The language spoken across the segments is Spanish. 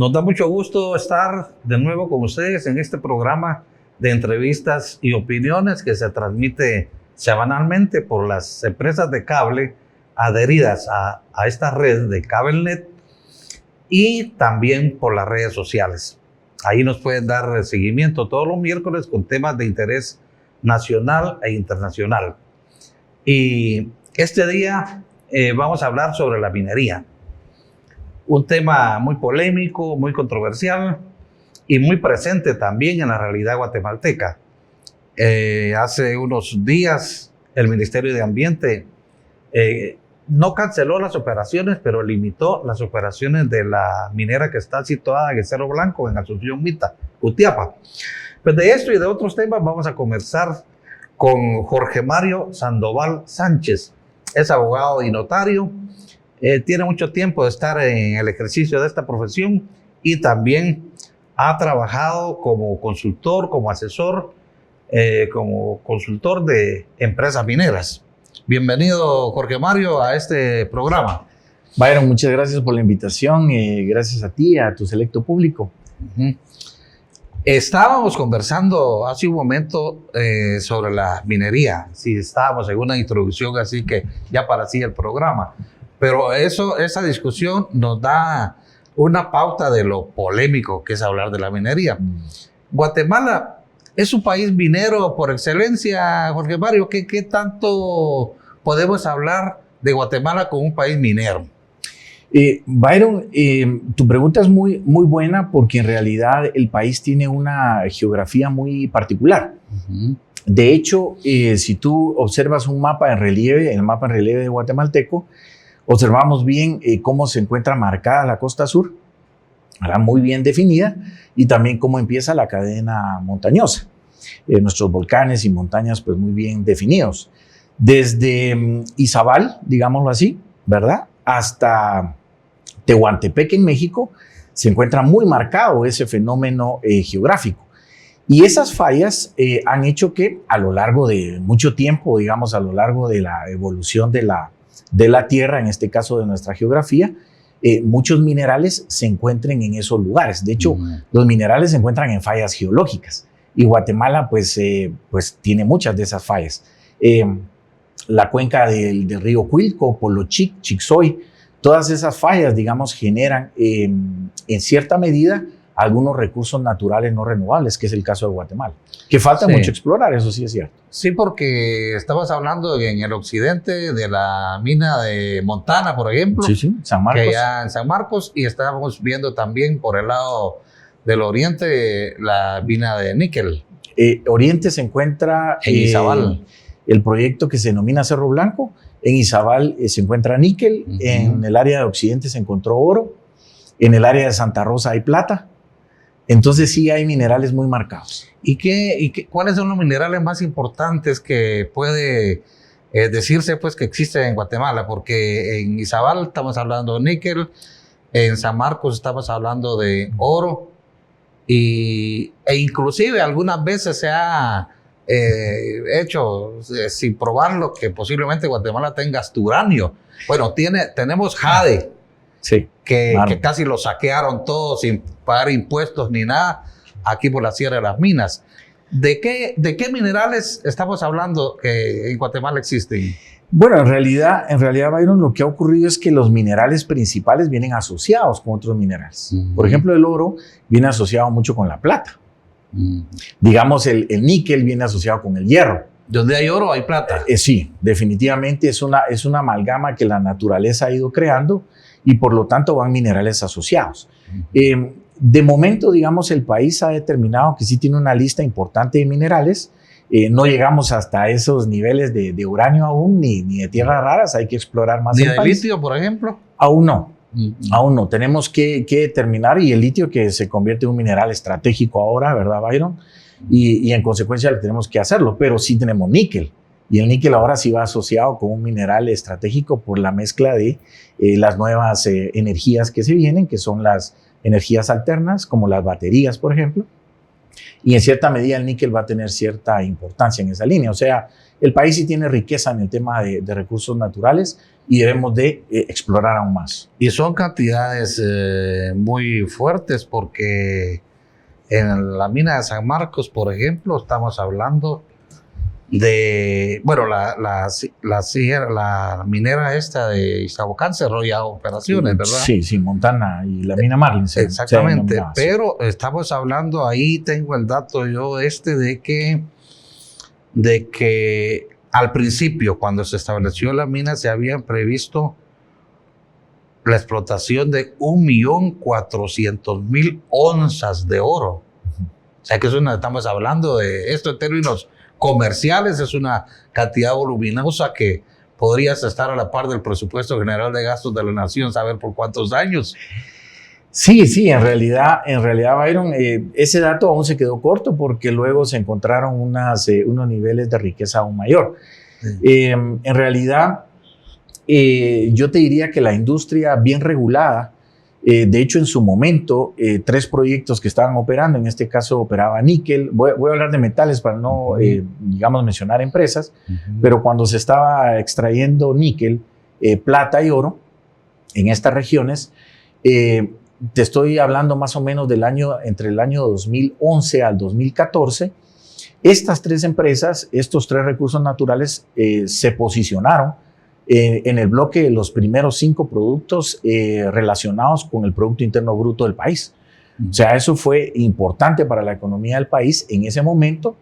Nos da mucho gusto estar de nuevo con ustedes en este programa de entrevistas y opiniones que se transmite semanalmente por las empresas de cable adheridas a esta red de CableNet y también por las redes sociales. Ahí nos pueden dar seguimiento todos los miércoles con temas de interés nacional e internacional. Y este día vamos a hablar sobre la minería. Un tema muy polémico, muy controversial y muy presente también en la realidad guatemalteca. Hace unos días el Ministerio de Ambiente no canceló las operaciones, pero limitó las operaciones de la minera que está situada en Cerro Blanco, en Asunción Mita, Jutiapa. Pues de esto y de otros temas vamos a conversar con Jorge Mario Sandoval Sánchez. Es abogado y notario. Tiene mucho tiempo de estar en el ejercicio de esta profesión y también ha trabajado como consultor, como asesor, como consultor de empresas mineras. Bienvenido, Jorge Mario, a este programa. Byron, muchas gracias por la invitación. Gracias a ti, a tu selecto público. Estábamos conversando hace un momento sobre la minería. Sí, estábamos en una introducción, así que ya parecía el programa. Pero esa discusión nos da una pauta de lo polémico que es hablar de la minería. Guatemala es un país minero por excelencia, Jorge Mario. ¿Qué tanto podemos hablar de Guatemala como un país minero? Byron, tu pregunta es muy buena porque en realidad el país tiene una geografía muy particular. De hecho, si tú observas un mapa en relieve, el mapa en relieve de guatemalteco, observamos bien cómo se encuentra marcada la costa sur, muy bien definida, y también cómo empieza la cadena montañosa. Nuestros volcanes y montañas pues muy bien definidos. Desde Izabal, digámoslo así, ¿verdad?, hasta Tehuantepec en México, se encuentra muy marcado ese fenómeno geográfico. Y esas fallas han hecho que a lo largo de mucho tiempo, digamos a lo largo de la evolución de la Tierra, en este caso de nuestra geografía, muchos minerales se encuentren en esos lugares. De hecho, los minerales se encuentran en fallas geológicas y Guatemala pues tiene muchas de esas fallas. La cuenca del río Cuilco, Polochic, Chixoy, todas esas fallas, digamos, generan en cierta medida algunos recursos naturales no renovables, que es el caso de Guatemala, que falta mucho explorar, eso sí es cierto. Sí, porque estabas hablando en el occidente de la mina de Montana, por ejemplo. Sí, San Marcos. Que ya en San Marcos, y estábamos viendo también por el lado del oriente la mina de níquel. Oriente se encuentra en Izabal. El proyecto que se denomina Cerro Blanco. En Izabal se encuentra níquel, en el área de occidente se encontró oro, en el área de Santa Rosa hay plata. Entonces sí hay minerales muy marcados. ¿Y cuáles son los minerales más importantes que puede decirse pues que existen en Guatemala? Porque en Izabal estamos hablando de níquel, en San Marcos estamos hablando de oro, e inclusive algunas veces se ha hecho sin probarlo que posiblemente Guatemala tenga uranio. Bueno, tenemos jade. Sí, que casi lo saquearon todo sin pagar impuestos ni nada aquí por la Sierra de las Minas. ¿De qué minerales estamos hablando que en Guatemala existen? Bueno, en realidad, Byron, lo que ha ocurrido es que los minerales principales vienen asociados con otros minerales. Por ejemplo, el oro viene asociado mucho con la plata. Digamos, el níquel viene asociado con el hierro. ¿Donde hay oro hay plata? Sí, definitivamente es una amalgama que la naturaleza ha ido creando y por lo tanto van minerales asociados. De momento, digamos, el país ha determinado que sí tiene una lista importante de minerales. No llegamos hasta esos niveles de uranio aún, ni de tierras raras, hay que explorar más. ¿Ni de litio, por ejemplo? Aún no. Aún no. Tenemos que determinar, y el litio que se convierte en un mineral estratégico ahora, ¿verdad, Byron? Y en consecuencia le tenemos que hacerlo, pero sí tenemos níquel. Y el níquel ahora sí va asociado con un mineral estratégico por la mezcla de las nuevas energías que se vienen, que son las energías alternas, como las baterías, por ejemplo, Y en cierta medida el níquel va a tener cierta importancia en esa línea. O sea, el país sí tiene riqueza en el tema de recursos naturales y debemos de explorar aún más. Y son cantidades muy fuertes porque en la mina de San Marcos, por ejemplo, estamos hablando de, bueno, la minera esta de Izabocán cerró ya operaciones, ¿verdad? Sí, sí, Montana y la mina Marlin. Exactamente, pero estamos hablando, ahí tengo el dato yo de que al principio, cuando se estableció la mina, se habían previsto la explotación de 1.400.000 onzas de oro. O sea que estamos hablando de esto en términos comerciales, es una cantidad voluminosa que podrías estar a la par del presupuesto general de gastos de la nación, saber por cuántos años. Sí, en realidad, Byron, ese dato aún se quedó corto porque luego se encontraron unos niveles de riqueza aún mayor. Sí. En realidad, yo te diría que la industria bien regulada, de hecho en su momento, 3 proyectos que estaban operando, en este caso operaba níquel, voy a hablar de metales para no, digamos, mencionar empresas, pero cuando se estaba extrayendo níquel, plata y oro en estas regiones, te estoy hablando más o menos entre el año 2011 al 2014, estas 3 empresas, estos 3 recursos naturales se posicionaron en el bloque de los primeros 5 productos relacionados con el Producto Interno Bruto del país. O sea, eso fue importante para la economía del país en ese momento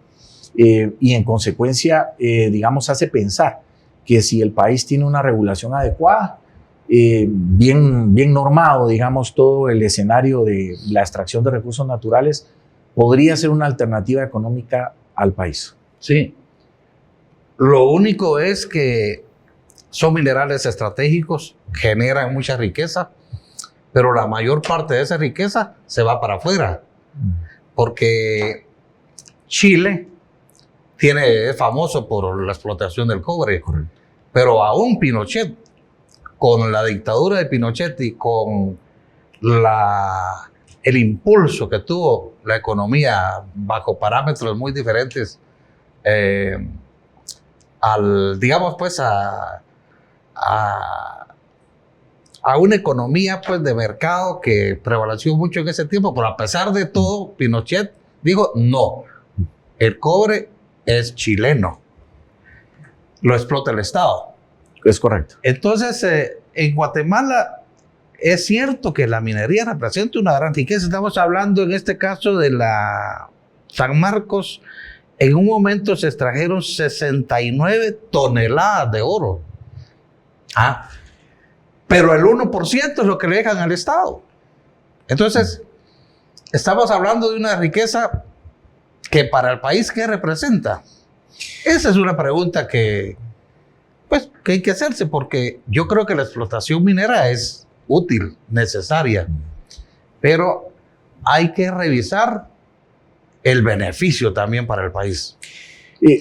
y en consecuencia, digamos, hace pensar que si el país tiene una regulación adecuada, bien normado, digamos, todo el escenario de la extracción de recursos naturales, podría ser una alternativa económica al país. Sí. Lo único es que son minerales estratégicos, generan mucha riqueza, pero la mayor parte de esa riqueza se va para afuera, porque Chile es famoso por la explotación del cobre, pero aún Pinochet, con la dictadura de Pinochet y con el impulso que tuvo la economía bajo parámetros muy diferentes, digamos pues a una economía pues de mercado que prevaleció mucho en ese tiempo, pero a pesar de todo, Pinochet dijo, no, el cobre es chileno, lo explota el Estado. Es correcto. Entonces, en Guatemala es cierto que la minería representa una gran riqueza. Estamos hablando en este caso de la San Marcos. En un momento se extrajeron 69 toneladas de oro. Pero el 1% es lo que le dejan al Estado. Entonces, estamos hablando de una riqueza que para el país, ¿qué representa? Esa es una pregunta que hay que hacerse, porque yo creo que la explotación minera es útil, necesaria, pero hay que revisar el beneficio también para el país.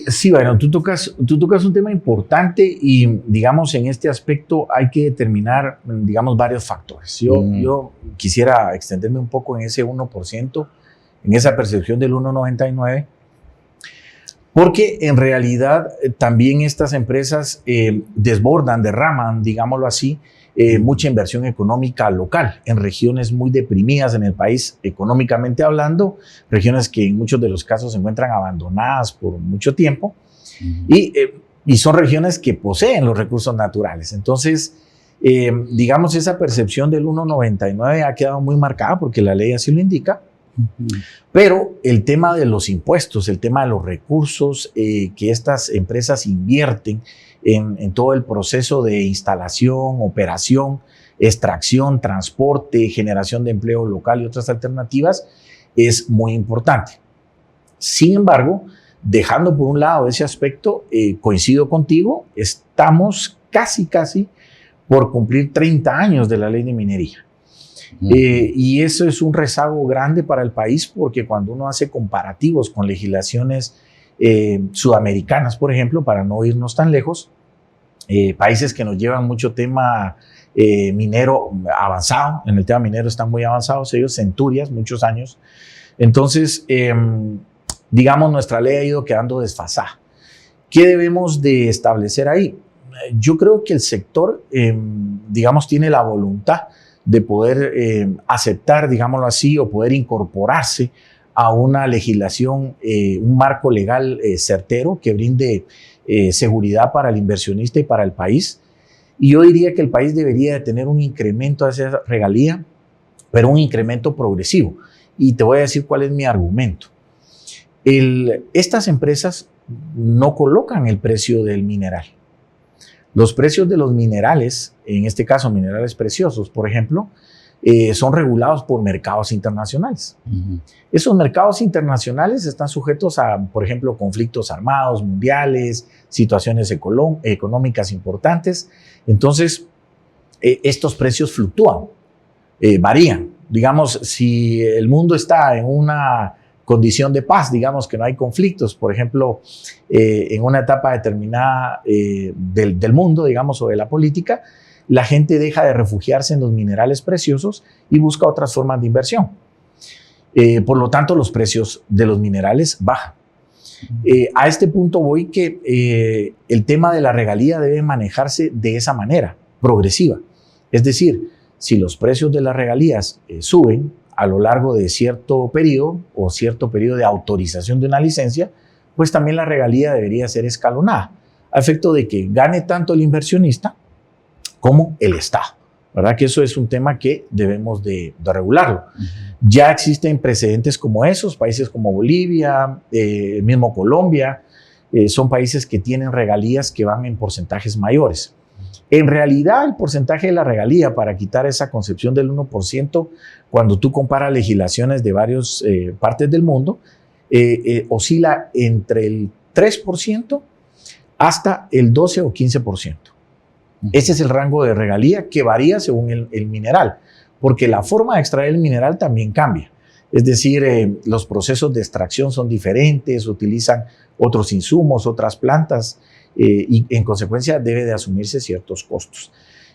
Sí, bueno, tú tocas un tema importante y, digamos, en este aspecto hay que determinar, digamos, varios factores. Yo quisiera extenderme un poco en ese 1%, en esa percepción del 1,99%, porque en realidad también estas empresas derraman, digámoslo así, mucha inversión económica local en regiones muy deprimidas en el país, económicamente hablando, regiones que en muchos de los casos se encuentran abandonadas por mucho tiempo y son regiones que poseen los recursos naturales. Entonces, digamos, esa percepción del 1,99 ha quedado muy marcada porque la ley así lo indica. Pero el tema de los impuestos, el tema de los recursos que estas empresas invierten en todo el proceso de instalación, operación, extracción, transporte, generación de empleo local y otras alternativas, es muy importante. Sin embargo, dejando por un lado ese aspecto, coincido contigo, estamos casi por cumplir 30 años de la ley de minería. Y eso es un rezago grande para el país, porque cuando uno hace comparativos con legislaciones sudamericanas, por ejemplo, para no irnos tan lejos, países que nos llevan mucho tema minero avanzado, en el tema minero están muy avanzados ellos, centurias, muchos años Entonces, digamos, nuestra ley ha ido quedando desfasada. ¿Qué debemos de establecer ahí? Yo creo que el sector, digamos, tiene la voluntad de poder aceptar, digámoslo así, o poder incorporarse a una legislación, un marco legal certero que brinde seguridad para el inversionista y para el país. Y yo diría que el país debería de tener un incremento a esa regalía, pero un incremento progresivo. Y te voy a decir cuál es mi argumento. Estas empresas no colocan el precio del mineral. Los precios de los minerales, en este caso minerales preciosos, por ejemplo, son regulados por mercados internacionales. Esos mercados internacionales están sujetos a, por ejemplo, conflictos armados mundiales, situaciones económicas importantes. Entonces, estos precios fluctúan, varían. Digamos, si el mundo está en una condición de paz, digamos que no hay conflictos, por ejemplo, en una etapa determinada del mundo, digamos, o de la política, la gente deja de refugiarse en los minerales preciosos y busca otras formas de inversión. Por lo tanto, los precios de los minerales bajan. A este punto voy que el tema de la regalía debe manejarse de esa manera, progresiva. Es decir, si los precios de las regalías suben a lo largo de cierto periodo o cierto periodo de autorización de una licencia, pues también la regalía debería ser escalonada, a efecto de que gane tanto el inversionista como el Estado. ¿Verdad? Que eso es un tema que debemos de regularlo. Ya existen precedentes como esos, países como Bolivia, mismo Colombia, son países que tienen regalías que van en porcentajes mayores. En realidad, el porcentaje de la regalía, para quitar esa concepción del 1%, cuando tú comparas legislaciones de varias partes del mundo, oscila entre el 3% hasta el 12 o 15%. Ese es el rango de regalía que varía según el mineral, porque la forma de extraer el mineral también cambia. Es decir, los procesos de extracción son diferentes, utilizan otros insumos, otras plantas, y en consecuencia debe de asumirse ciertos costos.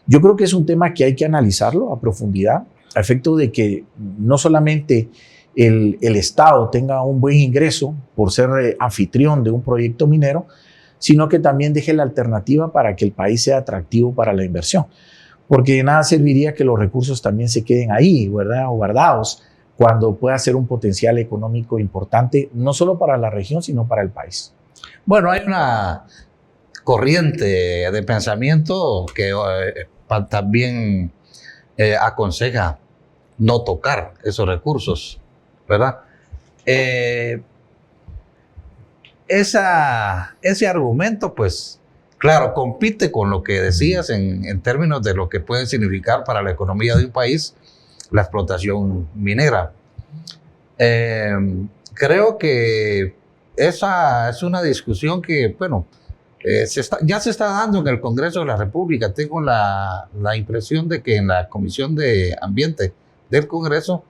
Yo creo que es un tema que hay que analizarlo a profundidad, a efecto de que no solamente el Estado tenga un buen ingreso por ser anfitrión de un proyecto minero, sino que también deje la alternativa para que el país sea atractivo para la inversión. Porque de nada serviría que los recursos también se queden ahí, ¿verdad? O guardados, cuando pueda ser un potencial económico importante, no solo para la región, sino para el país. Bueno, hay una corriente de pensamiento que también aconseja no tocar esos recursos, ¿verdad? Ese argumento, pues, claro, compite con lo que decías en términos de lo que puede significar para la economía de un país la explotación minera. Creo que esa es una discusión que, bueno, ya se está dando en el Congreso de la República. Tengo la impresión de que en la Comisión de Ambiente del Congreso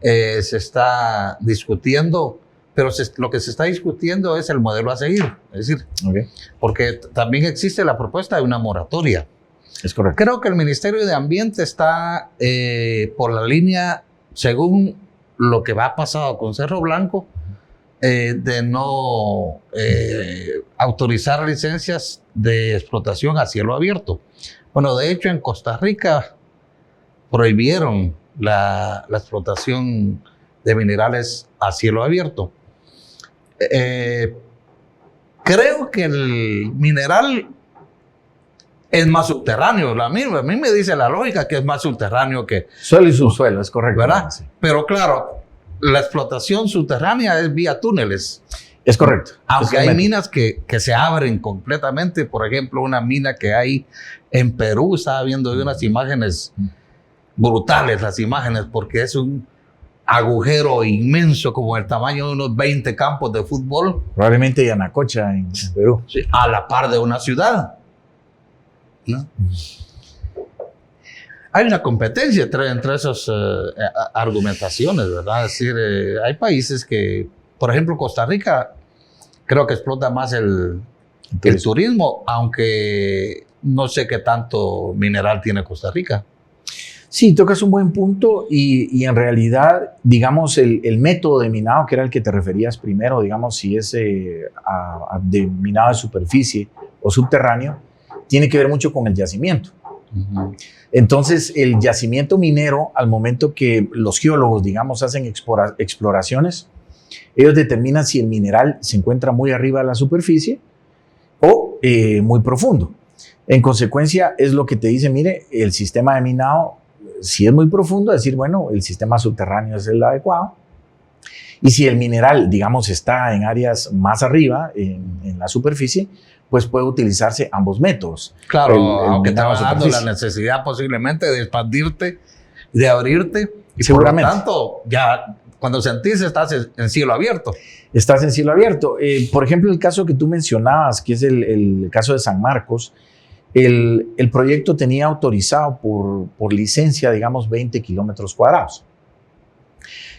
se está discutiendo, pero lo que se está discutiendo es el modelo a seguir. Es decir, porque también existe la propuesta de una moratoria. Es correcto. Creo que el Ministerio de Ambiente está por la línea, según lo que va pasado con Cerro Blanco, de no autorizar licencias de explotación a cielo abierto. Bueno, de hecho, en Costa Rica prohibieron la explotación de minerales a cielo abierto. Creo que el mineral es más subterráneo. A mí me dice la lógica que es más subterráneo que suelo y subsuelo, es correcto. ¿Verdad? Sí. Pero claro, la explotación subterránea es vía túneles. Es correcto. Aunque hay minas que se abren completamente. Por ejemplo, una mina que hay en Perú, estaba viendo unas imágenes brutales, las imágenes, porque es un agujero inmenso como el tamaño de unos 20 campos de fútbol. Probablemente Yanacocha en Perú. Sí, a la par de una ciudad, ¿no? Hay una competencia entre esas argumentaciones, ¿verdad? Es decir, hay países que, por ejemplo, Costa Rica, creo que explota más el turismo, aunque no sé qué tanto mineral tiene Costa Rica. Sí, tocas un buen punto y en realidad, digamos, el método de minado, que era el que te referías primero, digamos, si es de minado de superficie o subterráneo, tiene que ver mucho con el yacimiento. Uh-huh. Entonces, el yacimiento minero, al momento que los geólogos, digamos, hacen exploraciones, ellos determinan si el mineral se encuentra muy arriba de la superficie o muy profundo. En consecuencia, es lo que te dice, mire, el sistema de minado, si es muy profundo, decir, bueno, el sistema subterráneo es el adecuado. Y si el mineral, digamos, está en áreas más arriba, en la superficie, pues puede utilizarse ambos métodos. Claro, aunque te va dando la necesidad posiblemente de expandirte, de abrirte. Y seguramente. Por lo tanto, ya cuando sentís estás en cielo abierto. Estás en cielo abierto. Por ejemplo, el caso que tú mencionabas, que es el caso de San Marcos, el proyecto tenía autorizado por licencia, digamos, 20 kilómetros cuadrados.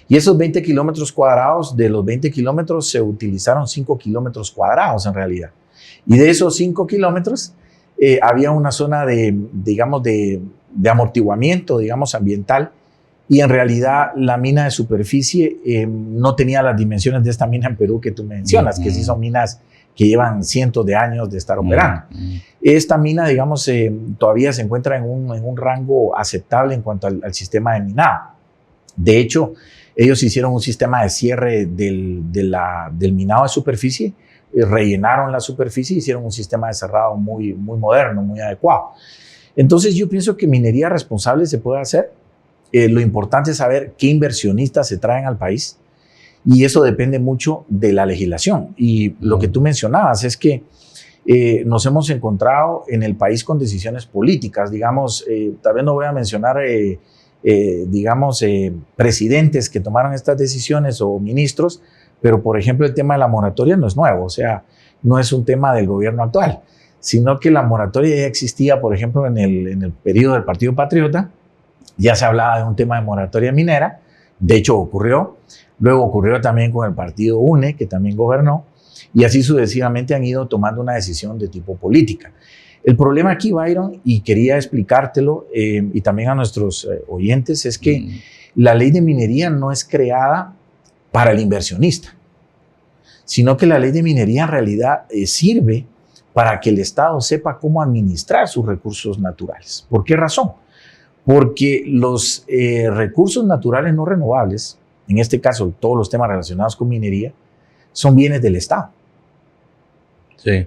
Y esos 20 kilómetros cuadrados, de los 20 kilómetros se utilizaron 5 kilómetros cuadrados en realidad. Y de esos 5 kilómetros había una zona digamos, de amortiguamiento, digamos, ambiental. Y en realidad la mina de superficie no tenía las dimensiones de esta mina en Perú que tú mencionas, que sí son minas que llevan cientos de años de estar operando. Esta mina, digamos, todavía se encuentra en un rango aceptable en cuanto al sistema de minado. De hecho, ellos hicieron un sistema de cierre del minado de superficie, rellenaron la superficie y hicieron un sistema de cerrado muy, muy moderno, muy adecuado. Entonces yo pienso que minería responsable se puede hacer. Lo importante es saber qué inversionistas se traen al país y eso depende mucho de la legislación. Y lo que tú mencionabas es que nos hemos encontrado en el país con decisiones políticas. Digamos, tal vez no voy a mencionar, digamos, presidentes que tomaron estas decisiones o ministros, pero por ejemplo el tema de la moratoria no es nuevo, o sea, no es un tema del gobierno actual, sino que la moratoria ya existía, por ejemplo, en el periodo del Partido Patriota. Ya se hablaba de un tema de moratoria minera, de hecho ocurrió, luego ocurrió también con el partido UNE, que también gobernó, y así sucesivamente han ido tomando una decisión de tipo política. El problema aquí, Byron, y quería explicártelo, y también a nuestros oyentes, es que la ley de minería no es creada para el inversionista, sino que la ley de minería en realidad sirve para que el Estado sepa cómo administrar sus recursos naturales. ¿Por qué razón? Porque los recursos naturales no renovables, en este caso todos los temas relacionados con minería, son bienes del Estado. Sí.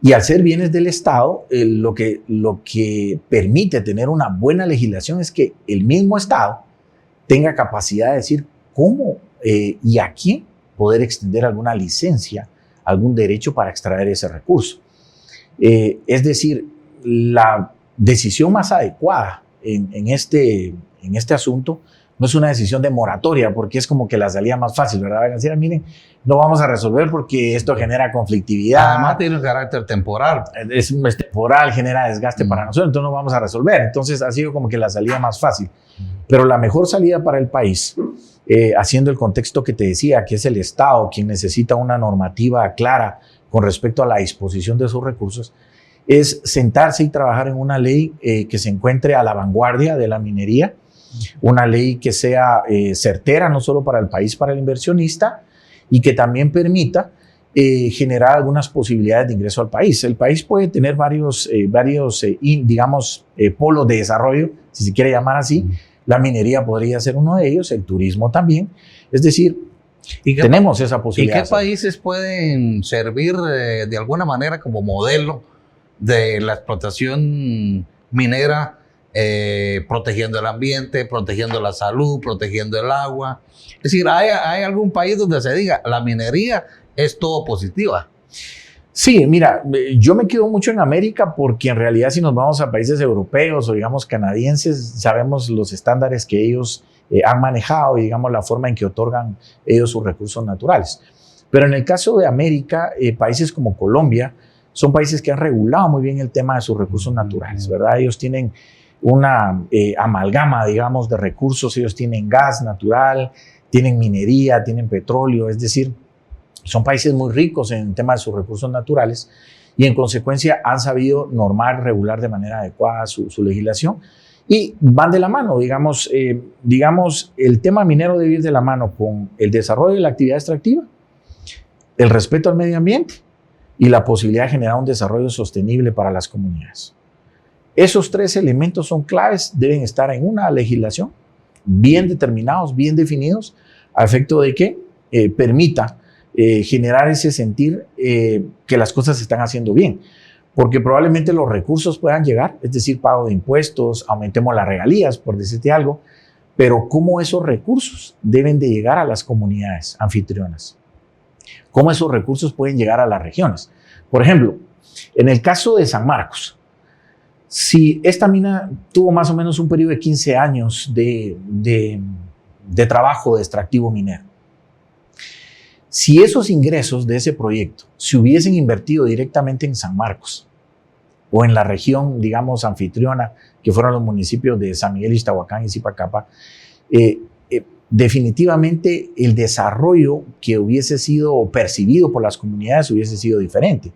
Y al ser bienes del Estado, lo que permite tener una buena legislación es que el mismo Estado tenga capacidad de decir cómo y a quién poder extender alguna licencia, algún derecho para extraer ese recurso. Es decir, la decisión más adecuada en este asunto no es una decisión de moratoria, porque es como que la salida más fácil, ¿verdad? Van a decir, miren, no vamos a resolver porque esto genera conflictividad. Además tiene un carácter temporal. Es temporal, genera desgaste para nosotros, entonces no vamos a resolver. Entonces ha sido como que la salida más fácil. Pero la mejor salida para el país, haciendo el contexto que te decía, que es el Estado quien necesita una normativa clara con respecto a la disposición de sus recursos, es sentarse y trabajar en una ley que se encuentre a la vanguardia de la minería, una ley que sea certera no solo para el país, para el inversionista, y que también permita generar algunas posibilidades de ingreso al país. El país puede tener varios digamos, polos de desarrollo, si se quiere llamar así. La minería podría ser uno de ellos, el turismo también. Es decir, tenemos esa posibilidad. ¿Y qué países pueden servir de alguna manera como modelo de la explotación minera, protegiendo el ambiente, protegiendo la salud, protegiendo el agua? Es decir, ¿hay algún país donde se diga la minería es todo positiva? Sí, mira, yo me quedo mucho en América porque en realidad si nos vamos a países europeos o digamos canadienses, sabemos los estándares que ellos han manejado y digamos la forma en que otorgan ellos sus recursos naturales. Pero en el caso de América, países como Colombia son países que han regulado muy bien el tema de sus recursos naturales, ¿verdad? Ellos tienen una amalgama, digamos, de recursos. Ellos tienen gas natural, tienen minería, tienen petróleo, es decir, son países muy ricos en el tema de sus recursos naturales y en consecuencia han sabido normar, regular de manera adecuada su legislación Y van de la mano, digamos, el tema minero debe ir de la mano con el desarrollo de la actividad extractiva, el respeto al medio ambiente y la posibilidad de generar un desarrollo sostenible para las comunidades. Esos tres elementos son claves, deben estar en una legislación bien determinados, bien definidos, a efecto de que permita generar ese sentir que las cosas se están haciendo bien. Porque probablemente los recursos puedan llegar, es decir, pago de impuestos, aumentemos las regalías, por decirte algo, pero cómo esos recursos deben de llegar a las comunidades anfitrionas, cómo esos recursos pueden llegar a las regiones. Por ejemplo, en el caso de San Marcos, si esta mina tuvo más o menos un periodo de 15 años de trabajo de extractivo minero, si esos ingresos de ese proyecto se hubiesen invertido directamente en San Marcos o en la región, digamos, anfitriona, que fueron los municipios de San Miguel, Iztahuacán y Zipacapa, definitivamente el desarrollo que hubiese sido percibido por las comunidades hubiese sido diferente.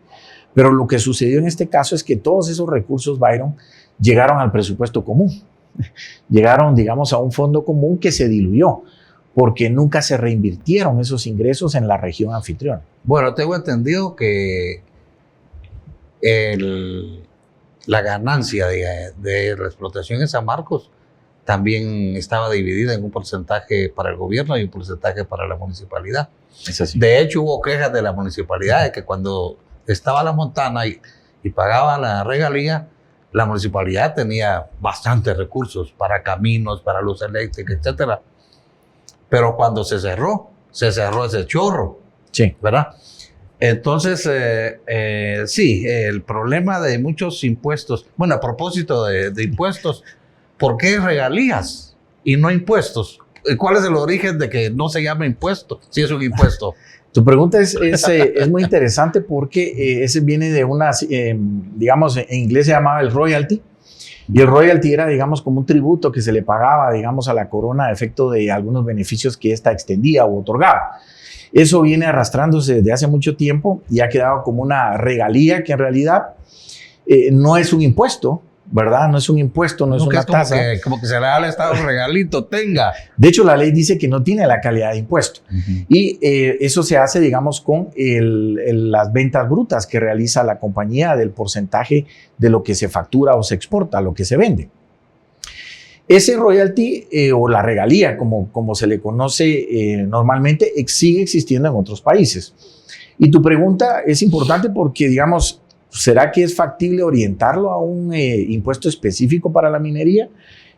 Pero lo que sucedió en este caso es que todos esos recursos, Byron, llegaron al presupuesto común. Llegaron, digamos, a un fondo común que se diluyó, porque nunca se reinvirtieron esos ingresos en la región anfitriona. Bueno, tengo entendido que la ganancia de la explotación en San Marcos también estaba dividida en un porcentaje para el gobierno y un porcentaje para la municipalidad. Es así. De hecho, hubo quejas de la municipalidad de que cuando estaba la montana y pagaba la regalía, la municipalidad tenía bastantes recursos para caminos, para luz eléctrica, etcétera. Pero cuando se cerró ese chorro, sí, ¿verdad? Entonces, sí, el problema de muchos impuestos, bueno, a propósito de impuestos, ¿por qué regalías y no impuestos? ¿Cuál es el origen de que no se llama impuesto si es un impuesto? Tu pregunta es muy interesante porque ese viene de una, digamos, en inglés se llamaba el royalty. Y el royalty era, digamos, como un tributo que se le pagaba, digamos, a la corona a efecto de algunos beneficios que ésta extendía o otorgaba. Eso viene arrastrándose desde hace mucho tiempo y ha quedado como una regalía que en realidad no es un impuesto, ¿verdad? No es un impuesto, no es una tasa. Como que se le da al Estado un regalito, tenga. De hecho, la ley dice que no tiene la calidad de impuesto. Y eso se hace, digamos, con las ventas brutas que realiza la compañía del porcentaje de lo que se factura o se exporta, lo que se vende. Ese royalty o la regalía, como se le conoce normalmente, sigue existiendo en otros países. Y tu pregunta es importante porque, digamos, ¿será que es factible orientarlo a un impuesto específico para la minería?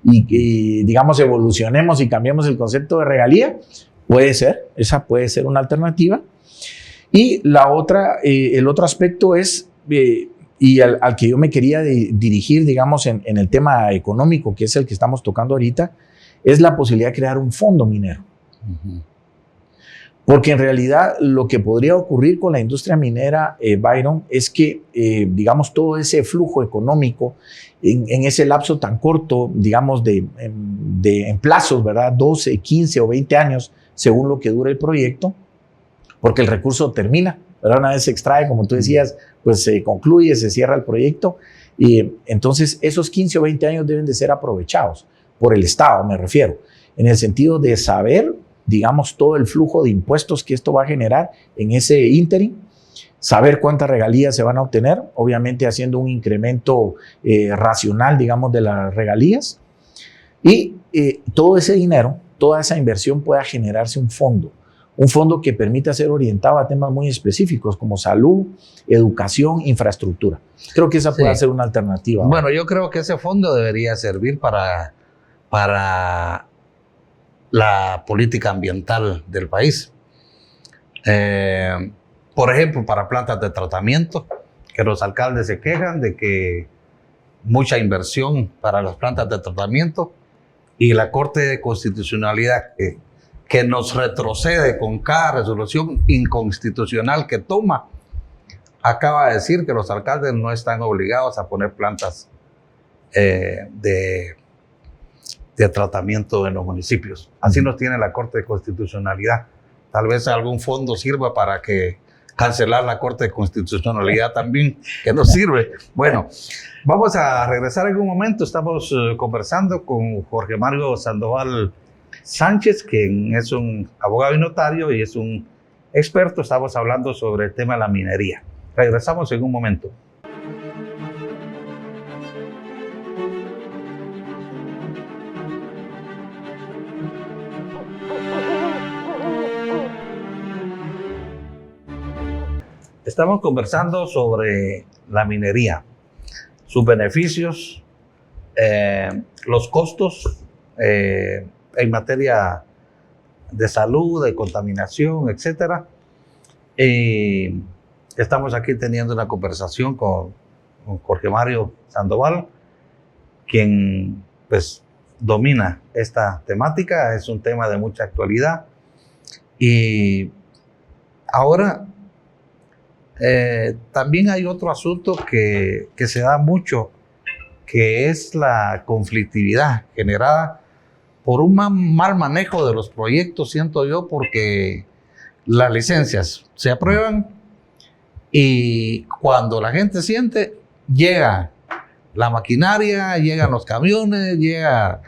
Y digamos, evolucionemos y cambiemos el concepto de regalía. Puede ser, esa puede ser una alternativa. Y la otra, el otro aspecto es, y al que yo me quería dirigir, digamos, en el tema económico, que es el que estamos tocando ahorita, es la posibilidad de crear un fondo minero. Porque en realidad lo que podría ocurrir con la industria minera, Byron, es que, digamos, todo ese flujo económico en ese lapso tan corto, digamos, en plazos, ¿verdad? 12, 15 o 20 años, según lo que dure el proyecto, porque el recurso termina, ¿verdad? Una vez se extrae, como tú decías, pues se concluye, se cierra el proyecto. Y entonces esos 15 o 20 años deben de ser aprovechados por el Estado, me refiero, en el sentido de saber, digamos, todo el flujo de impuestos que esto va a generar en ese ínterin, saber cuántas regalías se van a obtener, obviamente haciendo un incremento racional, digamos, de las regalías, y todo ese dinero, toda esa inversión pueda generarse un fondo que permita ser orientado a temas muy específicos como salud, educación, infraestructura. Creo que esa puede ser una alternativa. Bueno, yo creo que ese fondo debería servir para la política ambiental del país. Por ejemplo, para plantas de tratamiento, que los alcaldes se quejan de que mucha inversión para las plantas de tratamiento y la Corte de Constitucionalidad que nos retrocede con cada resolución inconstitucional que toma, acaba de decir que los alcaldes no están obligados a poner plantas de tratamiento en los municipios. Así nos tiene la Corte de Constitucionalidad. Tal vez algún fondo sirva para que cancelar la Corte de Constitucionalidad también, que no sirve. Bueno, vamos a regresar en un momento. Estamos conversando con Jorge Mario Sandoval Sánchez, quien es un abogado y notario y es un experto. Estamos hablando sobre el tema de la minería. Regresamos en un momento. Estamos conversando sobre la minería, sus beneficios, los costos en materia de salud, de contaminación, etc. Estamos aquí teniendo una conversación con Jorge Mario Sandoval, quien pues domina esta temática, es un tema de mucha actualidad. Y ahora también hay otro asunto que se da mucho, que es la conflictividad generada por un mal manejo de los proyectos, siento yo, porque las licencias se aprueban y cuando la gente siente, llega la maquinaria, llegan los camiones, llegan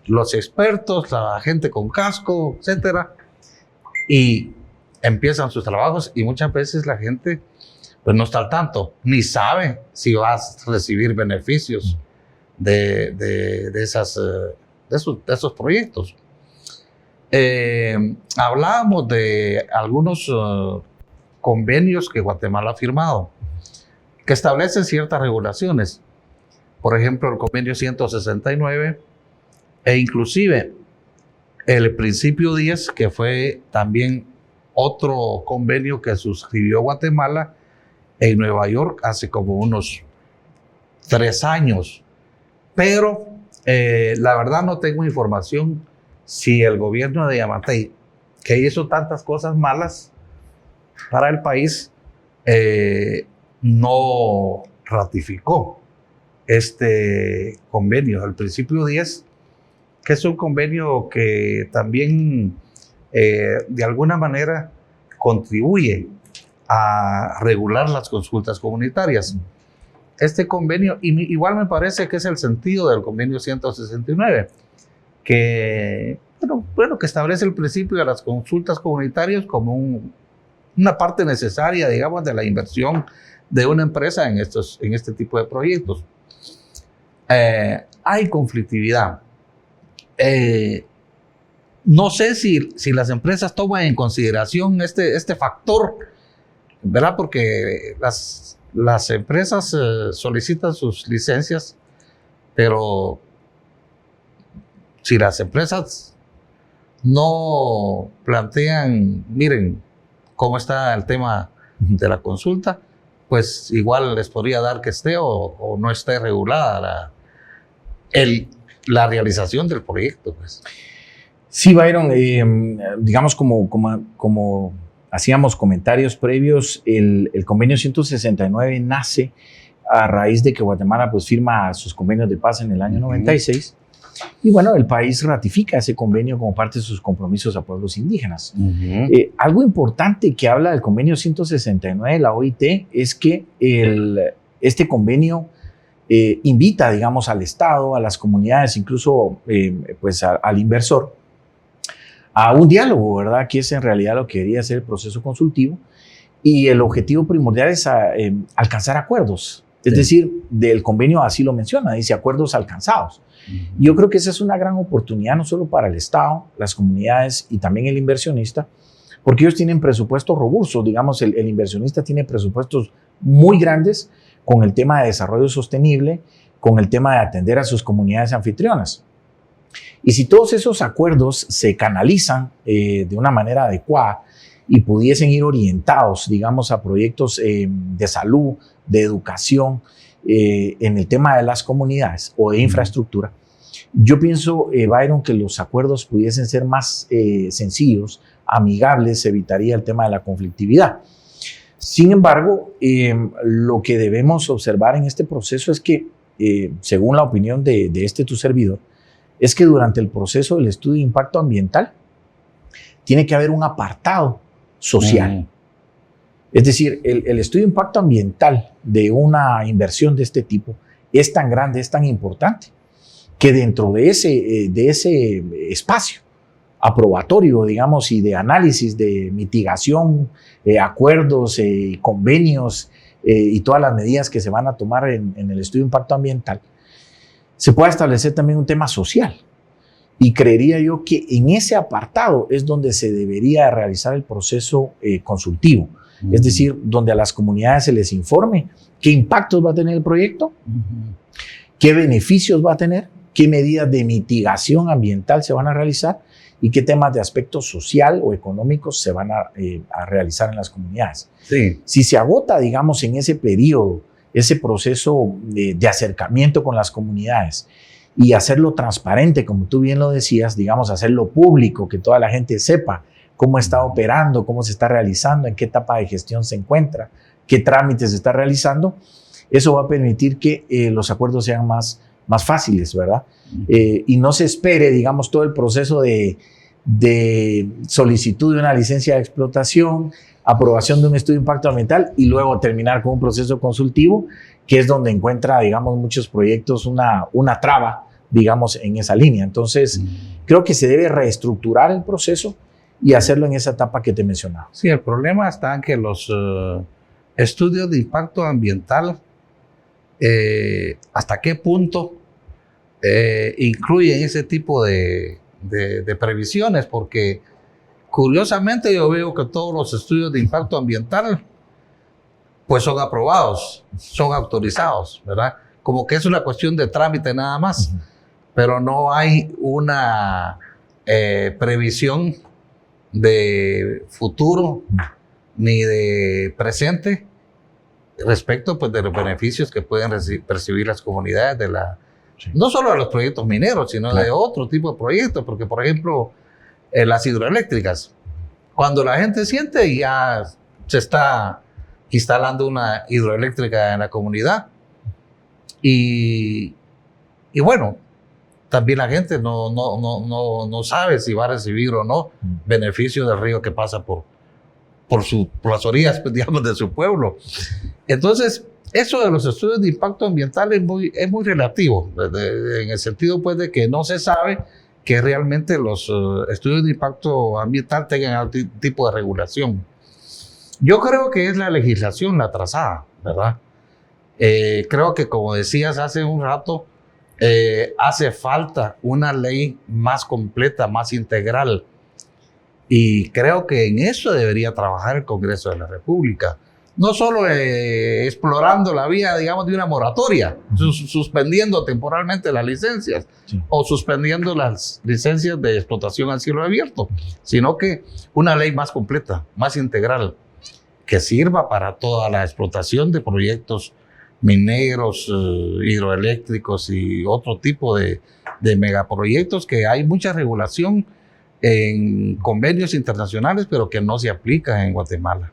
los expertos, la gente con casco, etcétera, y empiezan sus trabajos y muchas veces la gente pues no está al tanto, ni sabe si va a recibir beneficios de esos proyectos. Hablábamos de algunos convenios que Guatemala ha firmado, que establecen ciertas regulaciones. Por ejemplo, el convenio 169 e inclusive el principio 10, que fue también otro convenio que suscribió Guatemala en Nueva York hace como unos 3 años. Pero la verdad no tengo información si el gobierno de Yamatei, que hizo tantas cosas malas para el país, no ratificó este convenio, el principio 10, que es un convenio que también de alguna manera contribuye a regular las consultas comunitarias. Este convenio, igual me parece que es el sentido del convenio 169, que, que establece el principio de las consultas comunitarias como una parte necesaria, digamos, de la inversión de una empresa en este tipo de proyectos. Hay conflictividad. No sé si las empresas toman en consideración este factor, ¿verdad? Porque las empresas solicitan sus licencias, pero si las empresas no plantean, miren cómo está el tema de la consulta, pues igual les podría dar que esté o no esté regulada la realización del proyecto, pues. Sí, Byron, digamos como hacíamos comentarios previos, el convenio 169 nace a raíz de que Guatemala pues firma sus convenios de paz en el año 96 y bueno, el país ratifica ese convenio como parte de sus compromisos a pueblos indígenas. Algo importante que habla del convenio 169 de la OIT es que este convenio invita, digamos, al Estado, a las comunidades, incluso pues al inversor, a un diálogo, ¿verdad? Que es en realidad lo que debería ser el proceso consultivo. Y el objetivo primordial es alcanzar acuerdos. Es decir, del convenio así lo menciona, dice acuerdos alcanzados. Yo creo que esa es una gran oportunidad no solo para el Estado, las comunidades y también el inversionista, porque ellos tienen presupuestos robustos. Digamos, el inversionista tiene presupuestos muy grandes con el tema de desarrollo sostenible, con el tema de atender a sus comunidades anfitrionas. Y si todos esos acuerdos se canalizan de una manera adecuada y pudiesen ir orientados, digamos, a proyectos de salud, de educación, en el tema de las comunidades o de infraestructura, yo pienso, Byron, que los acuerdos pudiesen ser más sencillos, amigables, se evitaría el tema de la conflictividad. Sin embargo, lo que debemos observar en este proceso es que, según la opinión de tu servidor, es que durante el proceso del estudio de impacto ambiental tiene que haber un apartado social. Es decir, el estudio de impacto ambiental de una inversión de este tipo es tan grande, es tan importante, que dentro de ese espacio aprobatorio, digamos, y de análisis, de mitigación, acuerdos, convenios y todas las medidas que se van a tomar en el estudio de impacto ambiental, se pueda establecer también un tema social. Y creería yo que en ese apartado es donde se debería realizar el proceso consultivo. Es decir, donde a las comunidades se les informe qué impactos va a tener el proyecto, qué beneficios va a tener, qué medidas de mitigación ambiental se van a realizar y qué temas de aspecto social o económico se van a realizar en las comunidades. Sí. Si se agota, digamos, en ese periodo, ese proceso de acercamiento con las comunidades y hacerlo transparente, como tú bien lo decías, digamos, hacerlo público, que toda la gente sepa cómo está operando, cómo se está realizando, en qué etapa de gestión se encuentra, qué trámites se está realizando, eso va a permitir que los acuerdos sean más fáciles, ¿verdad? Y no se espere, digamos, todo el proceso de solicitud de una licencia de explotación, aprobación de un estudio de impacto ambiental y luego terminar con un proceso consultivo, que es donde encuentra, digamos, muchos proyectos una traba, digamos, en esa línea. Entonces, creo que se debe reestructurar el proceso y hacerlo en esa etapa que te mencionaba. Sí, el problema está en que los estudios de impacto ambiental, ¿hasta qué punto incluyen ese tipo de previsiones? Porque curiosamente yo veo que todos los estudios de impacto ambiental pues son aprobados, son autorizados, ¿verdad? Como que es una cuestión de trámite nada más, pero no hay una previsión de futuro ni de presente respecto pues de los beneficios que pueden percibir las comunidades de no solo de los proyectos mineros, sino de otro tipo de proyectos, porque por ejemplo las hidroeléctricas, cuando la gente siente ya se está instalando una hidroeléctrica en la comunidad y bueno, también la gente no sabe si va a recibir o no beneficio del río que pasa por las orillas, pues, digamos, de su pueblo. Entonces, eso de los estudios de impacto ambiental es muy relativo, en el sentido pues de que no se sabe que realmente los estudios de impacto ambiental tengan algún tipo de regulación. Yo creo que es la legislación la trazada, ¿verdad? Creo que, como decías hace un rato, hace falta una ley más completa, más integral. Y creo que en eso debería trabajar el Congreso de la República. No solo explorando la vía, digamos, de una moratoria, suspendiendo temporalmente las licencias o suspendiendo las licencias de explotación a cielo abierto, sino que una ley más completa, más integral, que sirva para toda la explotación de proyectos mineros, hidroeléctricos y otro tipo de megaproyectos, que hay mucha regulación en convenios internacionales, pero que no se aplican en Guatemala.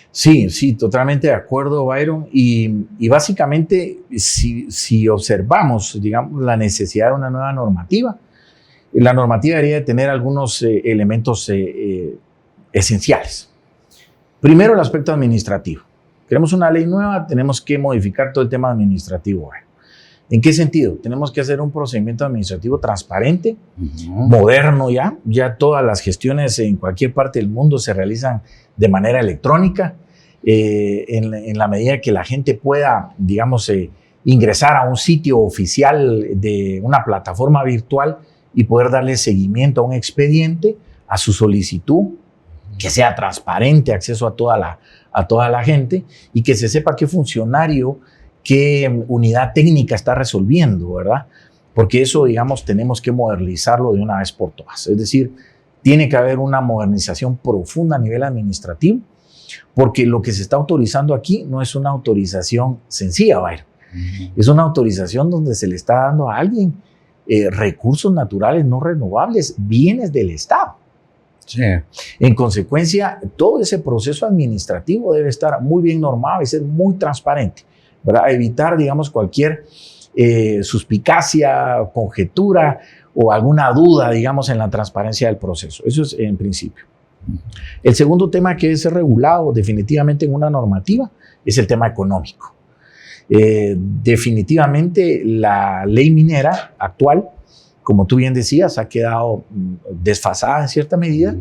Sí, totalmente de acuerdo, Byron. Y básicamente, si observamos, digamos, la necesidad de una nueva normativa, la normativa debería de tener algunos elementos esenciales. Primero, el aspecto administrativo. Queremos una ley nueva, tenemos que modificar todo el tema administrativo. ¿En qué sentido? Tenemos que hacer un procedimiento administrativo transparente, moderno ya. Ya todas las gestiones en cualquier parte del mundo se realizan de manera electrónica. En la medida que la gente pueda, digamos, ingresar a un sitio oficial de una plataforma virtual y poder darle seguimiento a un expediente, a su solicitud, que sea transparente, acceso a toda la gente y que se sepa qué funcionario, qué unidad técnica está resolviendo, ¿verdad? Porque eso, digamos, tenemos que modernizarlo de una vez por todas. Es decir, tiene que haber una modernización profunda a nivel administrativo, porque lo que se está autorizando aquí no es una autorización sencilla, Byron. Es una autorización donde se le está dando a alguien recursos naturales no renovables, bienes del Estado. Sí. En consecuencia, todo ese proceso administrativo debe estar muy bien normado y ser muy transparente, ¿verdad? Evitar, digamos, cualquier suspicacia, conjetura o alguna duda, digamos, en la transparencia del proceso. Eso es en principio. El segundo tema que debe ser regulado definitivamente en una normativa es el tema económico. Definitivamente la ley minera actual, como tú bien decías, ha quedado desfasada en cierta medida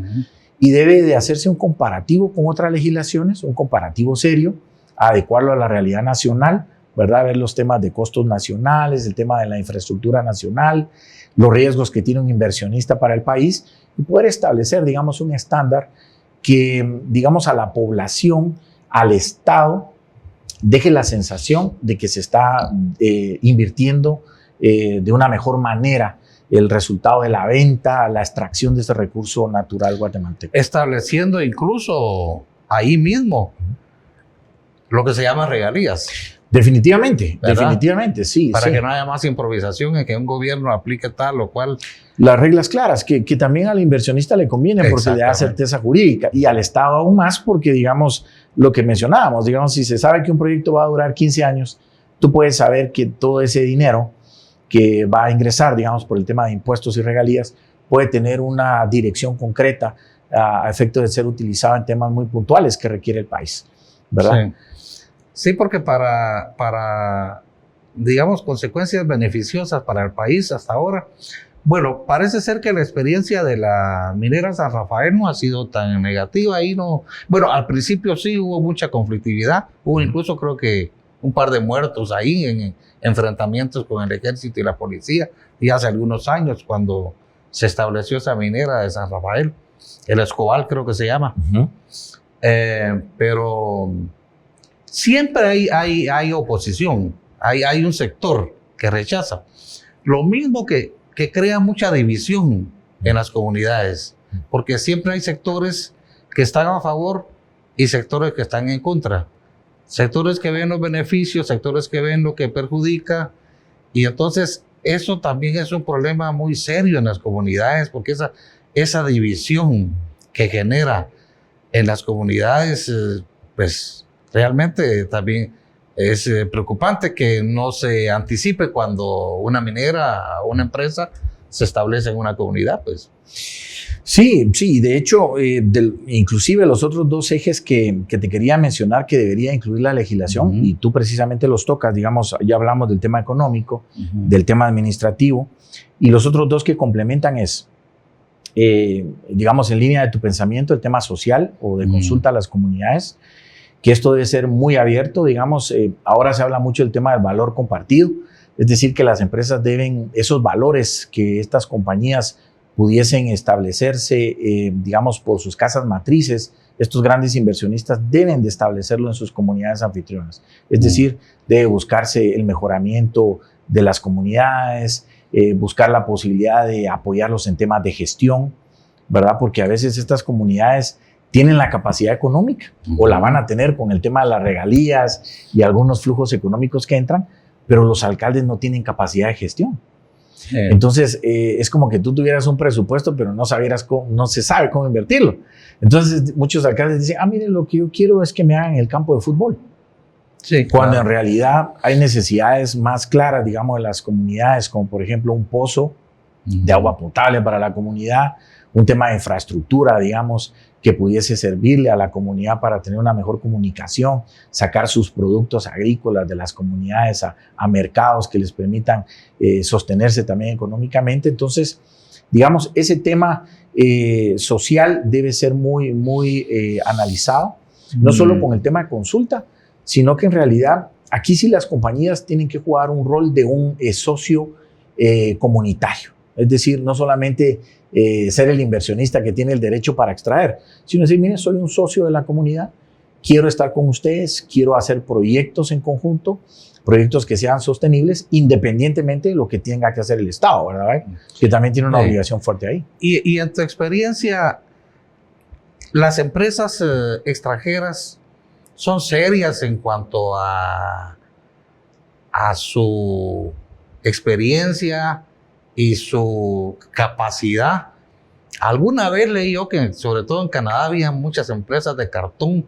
y debe de hacerse un comparativo con otras legislaciones, un comparativo serio, adecuarlo a la realidad nacional, ¿verdad? Ver los temas de costos nacionales, el tema de la infraestructura nacional, los riesgos que tiene un inversionista para el país y poder establecer, digamos, un estándar que, digamos, a la población, al Estado, deje la sensación de que se está invirtiendo de una mejor manera el resultado de la venta, la extracción de ese recurso natural guatemalteco. Estableciendo incluso ahí mismo lo que se llama regalías. Definitivamente, ¿verdad? Definitivamente, sí. Para sí. que no haya más improvisación en que un gobierno aplique tal o cual. Las reglas claras, que también al inversionista le conviene porque le da certeza jurídica y al Estado aún más porque, digamos, lo que mencionábamos, digamos, si se sabe que un proyecto va a durar 15 años, tú puedes saber que todo ese dinero que va a ingresar, digamos, por el tema de impuestos y regalías, puede tener una dirección concreta a efecto de ser utilizado en temas muy puntuales que requiere el país, ¿verdad? Sí, porque para, digamos, consecuencias beneficiosas para el país hasta ahora, bueno, parece ser que la experiencia de la minera San Rafael no ha sido tan negativa. Ahí no, bueno, al principio sí hubo mucha conflictividad, hubo incluso creo que un par de muertos ahí en enfrentamientos con el ejército y la policía, y hace algunos años cuando se estableció esa minera de San Rafael, el Escobal creo que se llama. Pero siempre hay oposición, hay un sector que rechaza. Lo mismo que crea mucha división en las comunidades, porque siempre hay sectores que están a favor y sectores que están en contra. Sectores que ven los beneficios, sectores que ven lo que perjudica, y entonces eso también es un problema muy serio en las comunidades, porque esa división que genera en las comunidades, pues realmente también es preocupante que no se anticipe cuando una minera o una empresa se establece en una comunidad, pues. Sí, de hecho, inclusive los otros dos ejes que te quería mencionar que debería incluir la legislación, y tú precisamente los tocas, digamos, ya hablamos del tema económico, del tema administrativo, y los otros dos que complementan es, digamos, en línea de tu pensamiento, el tema social o de consulta a las comunidades, que esto debe ser muy abierto, digamos, ahora se habla mucho del tema del valor compartido, es decir, que las empresas deben, esos valores que estas compañías pudiesen establecerse, digamos, por sus casas matrices, estos grandes inversionistas deben de establecerlo en sus comunidades anfitrionas. Es decir, debe buscarse el mejoramiento de las comunidades, buscar la posibilidad de apoyarlos en temas de gestión, ¿verdad? Porque a veces estas comunidades tienen la capacidad económica o la van a tener con el tema de las regalías y algunos flujos económicos que entran, pero los alcaldes no tienen capacidad de gestión. Entonces, es como que tú tuvieras un presupuesto, pero no se sabe cómo invertirlo. Entonces, muchos alcaldes dicen, mire, lo que yo quiero es que me hagan el campo de fútbol. Sí, cuando en realidad hay necesidades más claras, digamos, de las comunidades, como por ejemplo un pozo de agua potable para la comunidad, un tema de infraestructura, digamos, que pudiese servirle a la comunidad para tener una mejor comunicación, sacar sus productos agrícolas de las comunidades a mercados que les permitan sostenerse también económicamente. Entonces, digamos, ese tema social debe ser muy analizado, no solo con el tema de consulta, sino que en realidad aquí sí las compañías tienen que jugar un rol de un socio comunitario. Es decir, no solamente ser el inversionista que tiene el derecho para extraer, sino decir, miren, soy un socio de la comunidad, quiero estar con ustedes, quiero hacer proyectos en conjunto, proyectos que sean sostenibles, independientemente de lo que tenga que hacer el Estado, ¿verdad? Que también tiene una obligación fuerte ahí. Y en tu experiencia, las empresas extranjeras son serias en cuanto a su experiencia y su capacidad. Alguna vez leí yo que sobre todo en Canadá había muchas empresas de cartón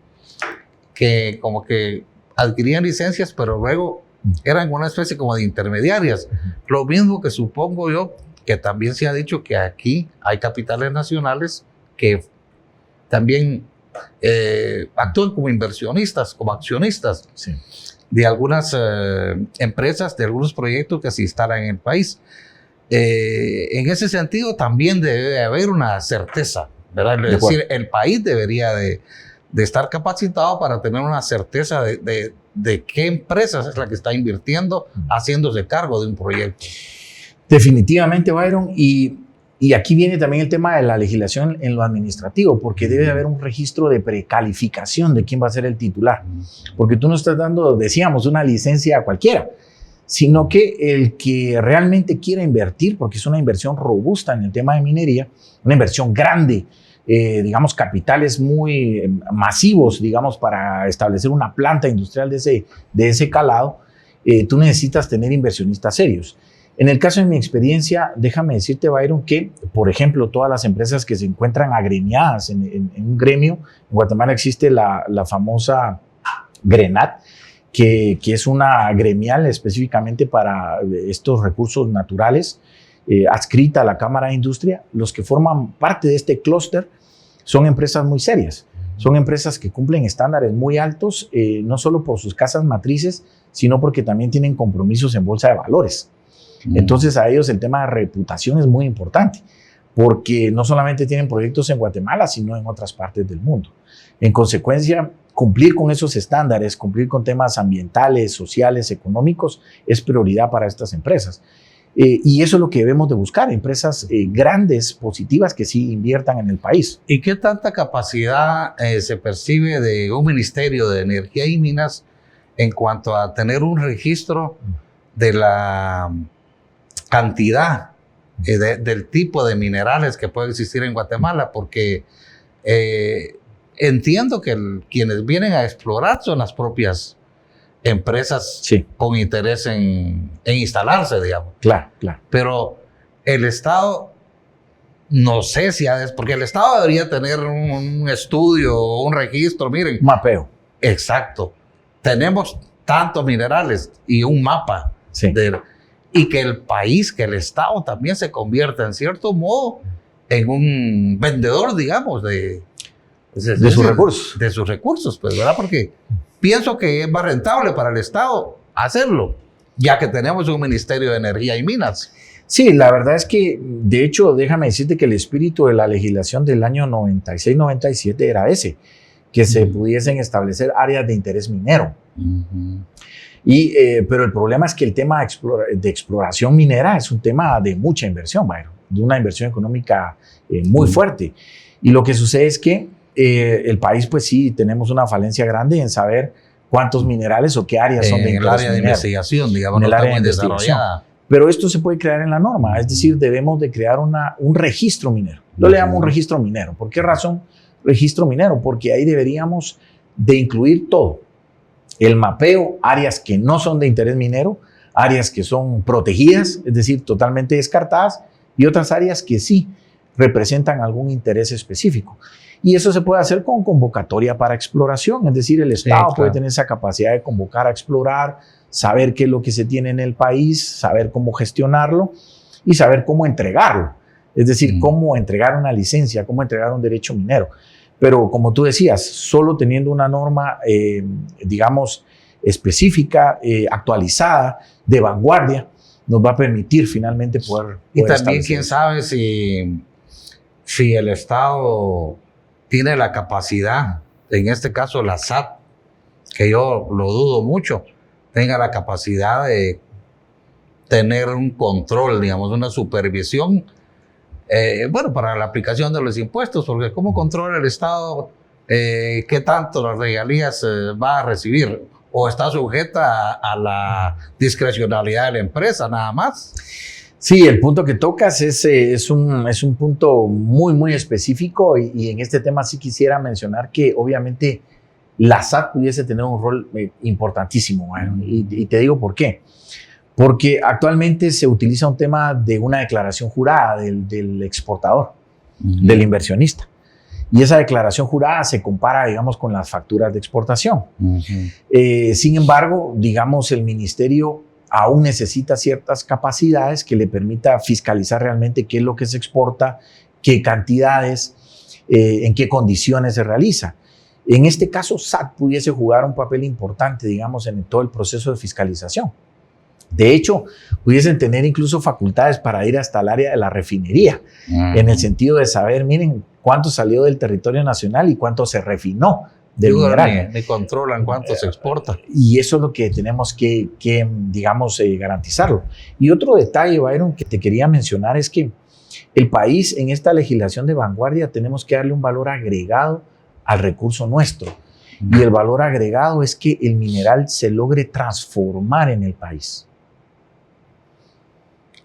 que como que adquirían licencias, pero luego eran una especie como de intermediarias. Lo mismo que supongo yo que también se ha dicho que aquí hay capitales nacionales que también actúen como inversionistas, como accionistas Sí. de algunas empresas, de algunos proyectos que se instalan en el país. En ese sentido, también debe haber una certeza, ¿verdad? Es decir, el país debería de estar capacitado para tener una certeza de qué empresas es la que está invirtiendo, haciéndose cargo de un proyecto. Definitivamente, Byron, y aquí viene también el tema de la legislación en lo administrativo, porque debe haber un registro de precalificación de quién va a ser el titular, porque tú no estás dando, decíamos, una licencia a cualquiera, sino que el que realmente quiera invertir, porque es una inversión robusta en el tema de minería, una inversión grande, digamos, capitales muy masivos, digamos, para establecer una planta industrial de ese calado, tú necesitas tener inversionistas serios. En el caso de mi experiencia, déjame decirte, Byron, que, por ejemplo, todas las empresas que se encuentran agremiadas en un gremio, en Guatemala existe la famosa GRENAT, que es una gremial específicamente para estos recursos naturales, adscrita a la Cámara de Industria. Los que forman parte de este clúster son empresas muy serias, son empresas que cumplen estándares muy altos, no solo por sus casas matrices, sino porque también tienen compromisos en bolsa de valores. Entonces a ellos el tema de reputación es muy importante, porque no solamente tienen proyectos en Guatemala, sino en otras partes del mundo. En consecuencia, cumplir con esos estándares, cumplir con temas ambientales, sociales, económicos, es prioridad para estas empresas. Y eso es lo que debemos de buscar, empresas grandes, positivas, que sí inviertan en el país. ¿Y qué tanta capacidad se percibe de un Ministerio de Energía y Minas en cuanto a tener un registro de la cantidad del tipo de minerales que puede existir en Guatemala? Porque entiendo que quienes vienen a explorar son las propias empresas con interés en instalarse, digamos. Claro, claro. Pero el Estado, no sé si porque el Estado debería tener un estudio o un registro, miren. Mapeo. Exacto. Tenemos tantos minerales y un mapa. Sí. Y que el país, que el Estado también se convierta en cierto modo en un vendedor, digamos, de sus recursos. De sus recursos, pues, ¿verdad? Porque pienso que es más rentable para el Estado hacerlo, ya que tenemos un Ministerio de Energía y Minas. Sí, la verdad es que, de hecho, déjame decirte que el espíritu de la legislación del año 96-97 era ese, que se pudiesen establecer áreas de interés minero. Pero el problema es que el tema de exploración minera es un tema de mucha inversión, Byron, de una inversión económica muy fuerte. Y lo que sucede es que el país, pues sí, tenemos una falencia grande en saber cuántos minerales o qué áreas son de interés minero. En el área de investigación, digamos, no está muy desarrollada. Pero esto se puede crear en la norma, es decir, debemos de crear un registro minero. Yo le llamo un registro minero. ¿Por qué razón registro minero? Porque ahí deberíamos de incluir todo. El mapeo, áreas que no son de interés minero, áreas que son protegidas, es decir, totalmente descartadas, y otras áreas que sí representan algún interés específico. Y eso se puede hacer con convocatoria para exploración, es decir, el Estado puede tener esa capacidad de convocar a explorar, saber qué es lo que se tiene en el país, saber cómo gestionarlo y saber cómo entregarlo, es decir, cómo entregar una licencia, cómo entregar un derecho minero. Pero como tú decías, solo teniendo una norma, digamos, específica, actualizada, de vanguardia, nos va a permitir finalmente poder y también, quién sabe si el Estado tiene la capacidad, en este caso la SAT, que yo lo dudo mucho, tenga la capacidad de tener un control, digamos, una supervisión, para la aplicación de los impuestos, porque ¿cómo controla el Estado qué tanto las regalías va a recibir? ¿O está sujeta a la discrecionalidad de la empresa, nada más? Sí, el punto que tocas es un punto muy, muy específico y en este tema sí quisiera mencionar que obviamente la SAT pudiese tener un rol importantísimo, bueno, y te digo por qué. Porque actualmente se utiliza un tema de una declaración jurada del exportador, del inversionista. Y esa declaración jurada se compara, digamos, con las facturas de exportación. Sin embargo, digamos, el ministerio aún necesita ciertas capacidades que le permita fiscalizar realmente qué es lo que se exporta, qué cantidades, en qué condiciones se realiza. En este caso, SAT pudiese jugar un papel importante, digamos, en todo el proceso de fiscalización. De hecho, pudiesen tener incluso facultades para ir hasta el área de la refinería, en el sentido de saber, miren, cuánto salió del territorio nacional y cuánto se refinó del mineral. Ni controlan cuánto se exporta. Y eso es lo que tenemos que digamos, garantizarlo. Y otro detalle, Byron, que te quería mencionar es que el país, en esta legislación de vanguardia, tenemos que darle un valor agregado al recurso nuestro. Y el valor agregado es que el mineral se logre transformar en el país.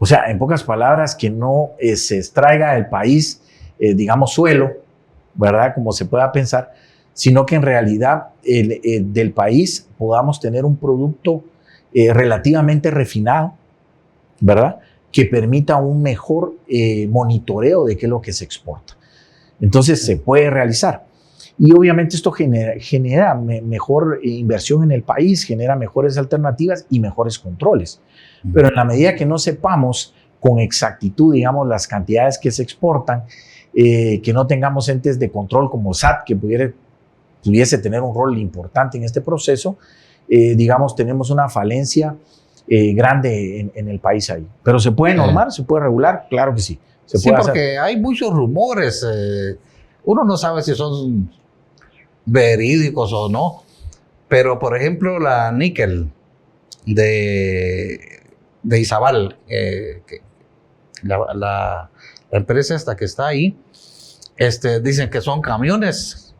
O sea, en pocas palabras, que no se extraiga del país, digamos, suelo, ¿verdad? Como se pueda pensar, sino que en realidad del país podamos tener un producto relativamente refinado, ¿verdad? Que permita un mejor monitoreo de qué es lo que se exporta. Entonces, se puede realizar. Y obviamente esto genera mejor inversión en el país, genera mejores alternativas y mejores controles. Pero en la medida que no sepamos con exactitud, digamos, las cantidades que se exportan, que no tengamos entes de control como SAT, que pudiese tener un rol importante en este proceso, digamos, tenemos una falencia grande en el país ahí. Pero ¿se puede normar? ¿Se puede regular? Claro que sí. Sí, porque hay muchos rumores. Uno no sabe si son verídicos o no. Pero, por ejemplo, la níquel de Izabal, la empresa esta que está ahí, dicen que son camiones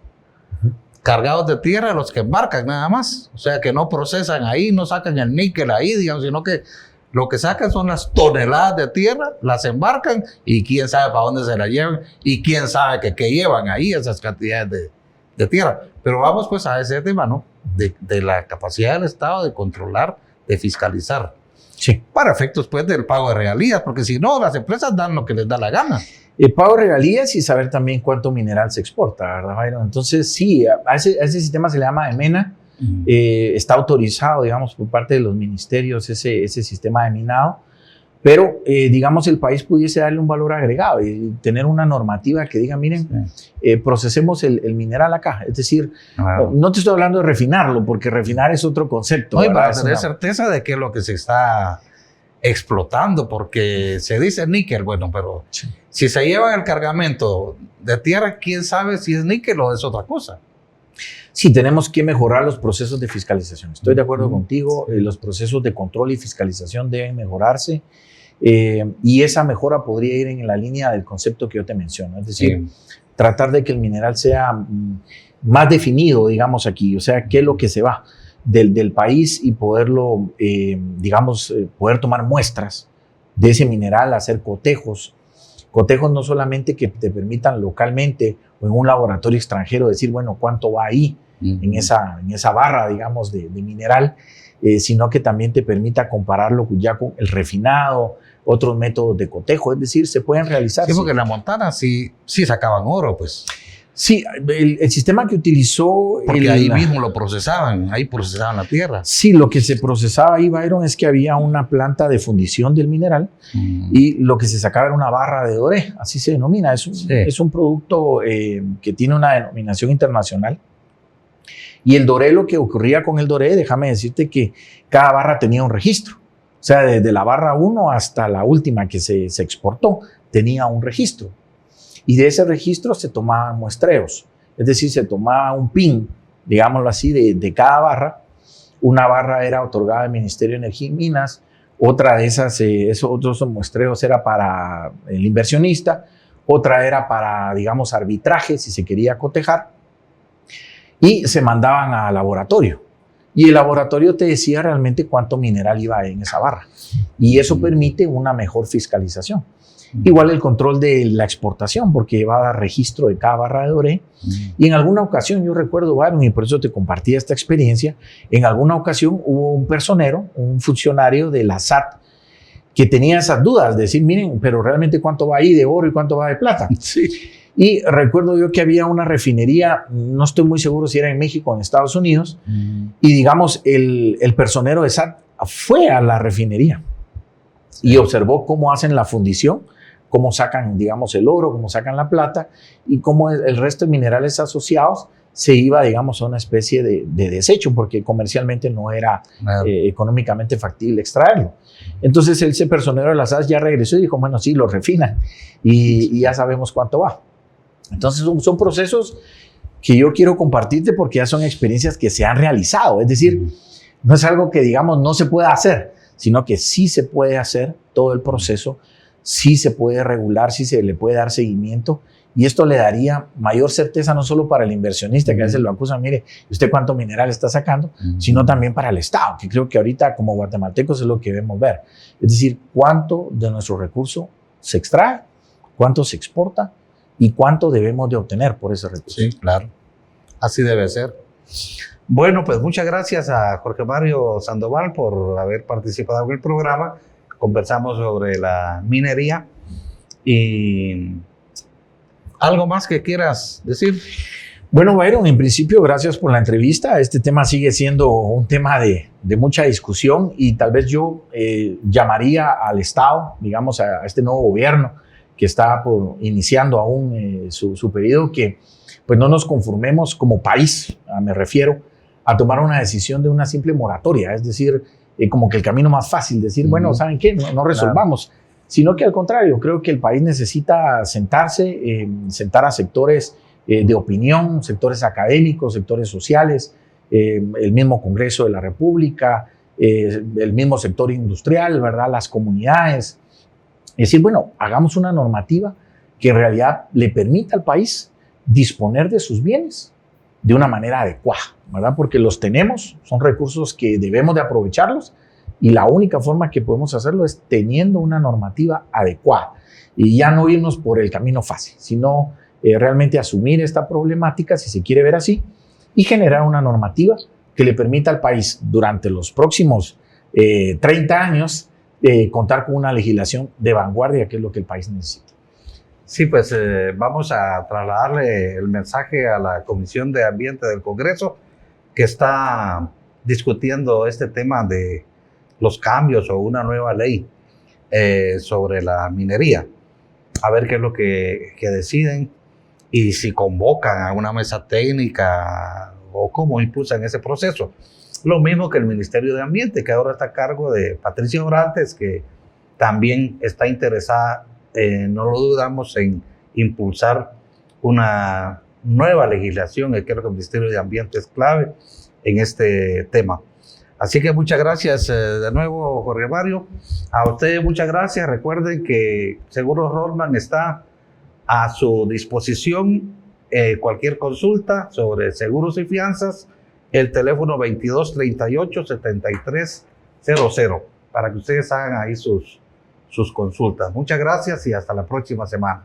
cargados de tierra los que embarcan nada más. O sea, que no procesan ahí, no sacan el níquel ahí, digamos, sino que lo que sacan son las toneladas de tierra, las embarcan y quién sabe para dónde se la llevan y quién sabe qué llevan ahí esas cantidades de tierra. Pero vamos pues a ese tema, ¿no? De la capacidad del Estado de controlar, de fiscalizar. Sí. Para efectos pues del pago de regalías, porque si no, las empresas dan lo que les da la gana. El pago de regalías y saber también cuánto mineral se exporta, ¿verdad, Byron? Entonces, sí, a ese sistema se le llama EMENA. Está autorizado, digamos, por parte de los ministerios ese sistema de minado, pero, digamos, el país pudiese darle un valor agregado y tener una normativa que diga, miren, procesemos el mineral acá. Es decir, no te estoy hablando de refinarlo, porque refinar es otro concepto. No, y para tener certeza de qué es lo que se está explotando, porque se dice níquel, bueno, pero si se lleva el cargamento de tierra, quién sabe si es níquel o es otra cosa. Sí, tenemos que mejorar los procesos de fiscalización. Estoy de acuerdo contigo, los procesos de control y fiscalización deben mejorarse y esa mejora podría ir en la línea del concepto que yo te menciono, es decir, tratar de que el mineral sea más definido, digamos aquí, o sea, qué es lo que se va del país y poderlo, digamos, poder tomar muestras de ese mineral, hacer cotejos no solamente que te permitan localmente o en un laboratorio extranjero decir, bueno, cuánto va ahí en esa barra, digamos, de mineral, sino que también te permita compararlo ya con el refinado, otros métodos de cotejo, es decir, se pueden realizar. Sí, porque en la Montana sí sacaban oro, pues. Sí, el sistema que utilizó... Porque ahí mismo lo procesaban, ahí procesaban la tierra. Sí, lo que se procesaba ahí, Byron, es que había una planta de fundición del mineral y lo que se sacaba era una barra de doré, así se denomina. Es un producto que tiene una denominación internacional. Y el doré, lo que ocurría con el doré, déjame decirte que cada barra tenía un registro. O sea, desde la barra 1 hasta la última que se exportó, tenía un registro. Y de ese registro se tomaban muestreos, es decir, se tomaba un PIN, digámoslo así, de cada barra. Una barra era otorgada al Ministerio de Energía y Minas, otra de esos otros muestreos era para el inversionista, otra era para, digamos, arbitraje, si se quería cotejar, y se mandaban al laboratorio. Y el laboratorio te decía realmente cuánto mineral iba en esa barra. Y eso permite una mejor fiscalización. Igual el control de la exportación, porque llevaba registro de cada barra de doré. Y en alguna ocasión, yo recuerdo, Byron, y por eso te compartí esta experiencia, en alguna ocasión hubo un personero, un funcionario de la SAT, que tenía esas dudas, de decir, miren, pero realmente cuánto va ahí de oro y cuánto va de plata. Sí. Y recuerdo yo que había una refinería, no estoy muy seguro si era en México o en Estados Unidos, y digamos, el personero de SAT fue a la refinería y observó cómo hacen la fundición cómo sacan, digamos, el oro, cómo sacan la plata y cómo el resto de minerales asociados se iba, digamos, a una especie de desecho porque comercialmente no era económicamente factible extraerlo. Entonces ese personero de la SAS ya regresó y dijo, bueno, sí, lo refinan y ya sabemos cuánto va. Entonces son procesos que yo quiero compartirte porque ya son experiencias que se han realizado. Es decir, no es algo que, digamos, no se pueda hacer, sino que sí se puede hacer todo el proceso, sí se puede regular, sí se le puede dar seguimiento. Y esto le daría mayor certeza no solo para el inversionista, que a veces lo acusan, mire, ¿usted cuánto mineral está sacando? Sino también para el Estado, que creo que ahorita como guatemaltecos es lo que debemos ver. Es decir, cuánto de nuestro recurso se extrae, cuánto se exporta y cuánto debemos de obtener por ese recurso. Sí, claro. Así debe ser. Bueno, pues muchas gracias a Jorge Mario Sandoval por haber participado en el programa. Conversamos sobre la minería y ¿algo más que quieras decir? Bueno, Byron, en principio, gracias por la entrevista. Este tema sigue siendo un tema de mucha discusión y tal vez yo llamaría al Estado, digamos, a este nuevo gobierno que está iniciando aún su periodo, que pues no nos conformemos como país, me refiero, a tomar una decisión de una simple moratoria, es decir, como que el camino más fácil, decir, bueno, ¿saben qué? No resolvamos. Claro. Sino que al contrario, creo que el país necesita sentarse, sentar a sectores de opinión, sectores académicos, sectores sociales, el mismo Congreso de la República, el mismo sector industrial, ¿verdad? Las comunidades. Es decir, bueno, hagamos una normativa que en realidad le permita al país disponer de sus bienes de una manera adecuada, ¿verdad? Porque los tenemos, son recursos que debemos de aprovecharlos y la única forma que podemos hacerlo es teniendo una normativa adecuada y ya no irnos por el camino fácil, sino realmente asumir esta problemática, si se quiere ver así, y generar una normativa que le permita al país durante los próximos 30 años contar con una legislación de vanguardia, que es lo que el país necesita. Sí, pues vamos a trasladarle el mensaje a la Comisión de Ambiente del Congreso, que está discutiendo este tema de los cambios o una nueva ley sobre la minería. A ver qué es lo que deciden y si convocan a una mesa técnica o cómo impulsan ese proceso. Lo mismo que el Ministerio de Ambiente, que ahora está a cargo de Patricia Orantes, que también está interesada, no lo dudamos, en impulsar una nueva legislación. Creo que el Ministerio de Ambiente es clave en este tema. Así que muchas gracias de nuevo, Jorge Mario. A ustedes muchas gracias. Recuerden que Seguros Rollman está a su disposición. Cualquier consulta sobre seguros y fianzas, el teléfono 2238-7300, para que ustedes hagan ahí sus consultas. Muchas gracias y hasta la próxima semana.